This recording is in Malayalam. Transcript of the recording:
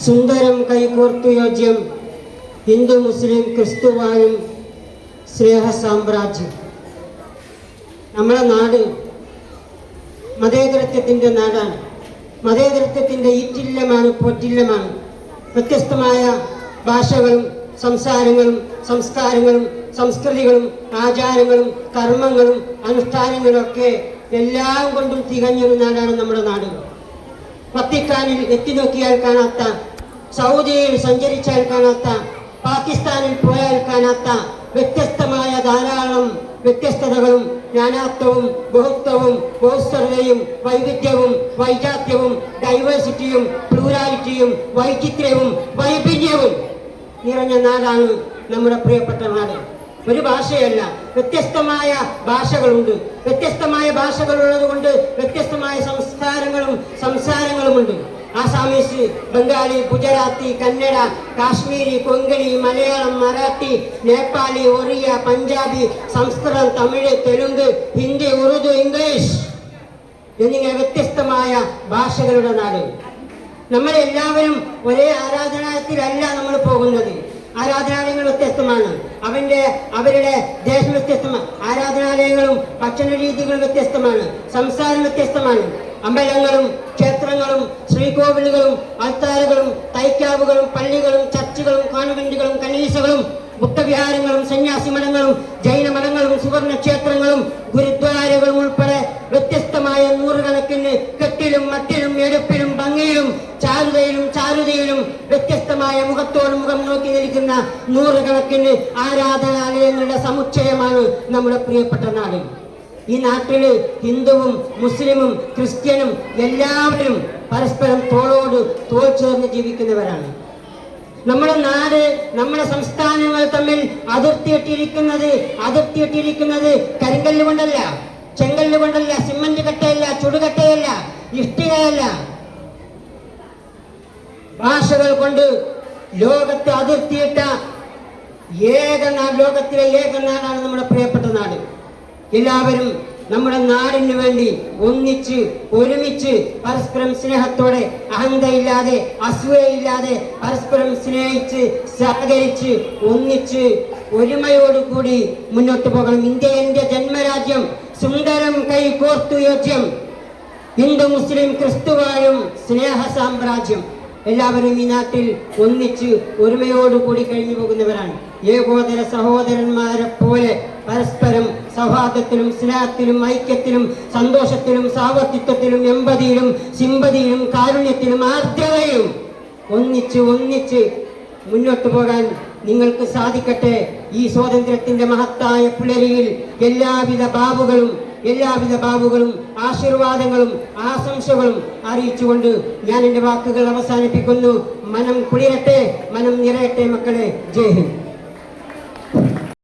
സുന്ദരം കൈകോർത്തു യോജ്യം ഹിന്ദു മുസ്ലിം ക്രിസ്തുവായും സ്നേഹ സാമ്രാജ്യം. നമ്മുടെ നാട് മതേതരത്വത്തിൻ്റെ നാടാണ്. മതേതരത്വത്തിൻ്റെ ഈറ്റില്ലമാണ്, പൊറ്റില്ലമാണ്. വ്യത്യസ്തമായ ഭാഷകളും സംസാരങ്ങളും സംസ്കാരങ്ങളും സംസ്കൃതികളും ആചാരങ്ങളും കർമ്മങ്ങളും അനുഷ്ഠാനങ്ങളൊക്കെ എല്ലാം കൊണ്ടും തികഞ്ഞൊരു നാടാണ് നമ്മുടെ നാട്. വത്തിക്കാനിൽ എത്തി നോക്കിയാൽ കാണാത്ത, സൗദിയിൽ സഞ്ചരിച്ചാൽ കാണാത്ത, പാകിസ്ഥാനിൽ പോയാൽ കാണാത്ത വ്യത്യസ്തമായ ധാരാളം വ്യത്യസ്തതകളും നാനാത്വവും ബഹുത്വവും ബഹുസ്വരതയും വൈവിധ്യവും വൈജാത്യവും ഡൈവേഴ്സിറ്റിയും പ്ലൂരാലിറ്റിയും വൈചിത്ര്യവും വൈഭിന്യവും നിറഞ്ഞ നാടാണ് നമ്മുടെ പ്രിയപ്പെട്ട നാട്. ഒരു ഭാഷയല്ല, വ്യത്യസ്തമായ ഭാഷകളുണ്ട്. വ്യത്യസ്തമായ ഭാഷകളുള്ളത് കൊണ്ട് വ്യത്യസ്തമായ സംസാരങ്ങളുമുണ്ട്. ആസാമീസ്, ബംഗാളി, ഗുജറാത്തി, കന്നഡ, കാശ്മീരി, കൊങ്കണി, മലയാളം, മറാഠി, നേപ്പാളി, ഒറിയ, പഞ്ചാബി, സംസ്കൃതം, തമിഴ്, തെലുങ്ക്, ഹിന്ദി, ഉറുദു, ഇംഗ്ലീഷ് എന്നിങ്ങനെ വ്യത്യസ്തമായ ഭാഷകളുടെ നാട്. നമ്മളെല്ലാവരും ഒരേ ആരാധനാലയത്തിലല്ല നമ്മൾ പോകുന്നത്. ആരാധനാലയങ്ങൾ വ്യത്യസ്തമാണ്, അവരുടെ ദേശം വ്യത്യസ്തമാണ്. ആരാധനാലയങ്ങളും ഭക്ഷണ രീതികളും വ്യത്യസ്തമാണ്, സംസാരം വ്യത്യസ്തമാണ്. അമ്പലങ്ങളും ക്ഷേത്രങ്ങളും ശ്രീകോവിലുകളും അൾത്താരകളും തൈക്കാവുകളും പള്ളികളും ചർച്ചുകളും കോൺവെന്റുകളും കനീസകളും ബുദ്ധവിഹാരങ്ങളും സന്യാസി മഠങ്ങളും ജൈനമഠങ്ങളും സുവർണ ക്ഷേത്രങ്ങളും ഗുരുദ്വാരകളും ഉൾപ്പെടെ വ്യത്യസ്തമായ നൂറുകണക്കിന് കെട്ടിലും മട്ടിലും എടുപ്പിലും ഭംഗിയിലും ചാരുതയിലും വ്യത്യസ്തമായ മുഖത്തോട് മുഖം നോക്കി നിൽക്കുന്ന നൂറുകണക്കിന് ആരാധനാലയങ്ങളുടെ സമുച്ചയമാണ് നമ്മുടെ പ്രിയപ്പെട്ട നാട്. ഈ നാട്ടില് ഹിന്ദുവും മുസ്ലിമും ക്രിസ്ത്യനും എല്ലാവരും പരസ്പരം തോളോട് തോൾ ചേർന്ന് ജീവിക്കുന്നവരാണ്. നമ്മുടെ നാട്, നമ്മുടെ സംസ്ഥാനങ്ങൾ തമ്മിൽ അതിർത്തിയിട്ടിരിക്കുന്നത് കരിങ്കല്ല് കൊണ്ടല്ല, ചെങ്കല്ല് കൊണ്ടല്ല, സിമന്റ് കട്ടയല്ല, ചുടുകട്ടയല്ല, ഇഷ്ടികയല്ല, ഭാഷകൾ കൊണ്ട് ലോകത്തെ അതിർത്തിയിട്ട ലോകത്തിലെ ഏക നാടാണ് നമ്മുടെ പ്രിയപ്പെട്ട നാട്. എല്ലാവരും നമ്മുടെ നാടിന് വേണ്ടി ഒരുമിച്ച് പരസ്പരം സ്നേഹത്തോടെ, അഹന്തയില്ലാതെ, അസൂയയില്ലാതെ പരസ്പരം സ്നേഹിച്ച് സഹകരിച്ച് ഒന്നിച്ച് ഒരുമയോടുകൂടി മുന്നോട്ട് പോകണം. ഇന്ത്യ എന്റെ ജന്മരാജ്യം, സുന്ദരം കൈകോർത്തു യോജ്യം ഹിന്ദു മുസ്ലിം ക്രിസ്തുവായും സ്നേഹ സാമ്രാജ്യം. എല്ലാവരും ഈ നാട്ടിൽ ഒന്നിച്ച് ഒരുമയോടുകൂടി കഴിഞ്ഞു പോകുന്നവരാണ്. ഏകോദര സഹോദരന്മാരെ പോലെ പരസ്പരം സൗഹാർദ്ദത്തിലും സ്നേഹത്തിലും ഐക്യത്തിലും സന്തോഷത്തിലും സാഹോദര്യത്തിലും എമ്പതിയിലും സിമ്പതിയിലും കാരുണ്യത്തിലും ആർദ്രതയിലും ഒന്നിച്ച് മുന്നോട്ട് പോകാൻ നിങ്ങൾക്ക് സാധിക്കട്ടെ. ഈ സ്വാതന്ത്ര്യത്തിന്റെ മഹത്തായ പുലരിയിൽ എല്ലാവിധ ബാബുകളും ആശീർവാദങ്ങളും ആശംസകളും അറിയിച്ചുകൊണ്ട് ഞാൻ എൻ്റെ വാക്കുകൾ അവസാനിപ്പിക്കുന്നു. മനം കുളിരട്ടെ, മനം നിറയട്ടെ മക്കളെ. ജയ് ഹിന്ദ്.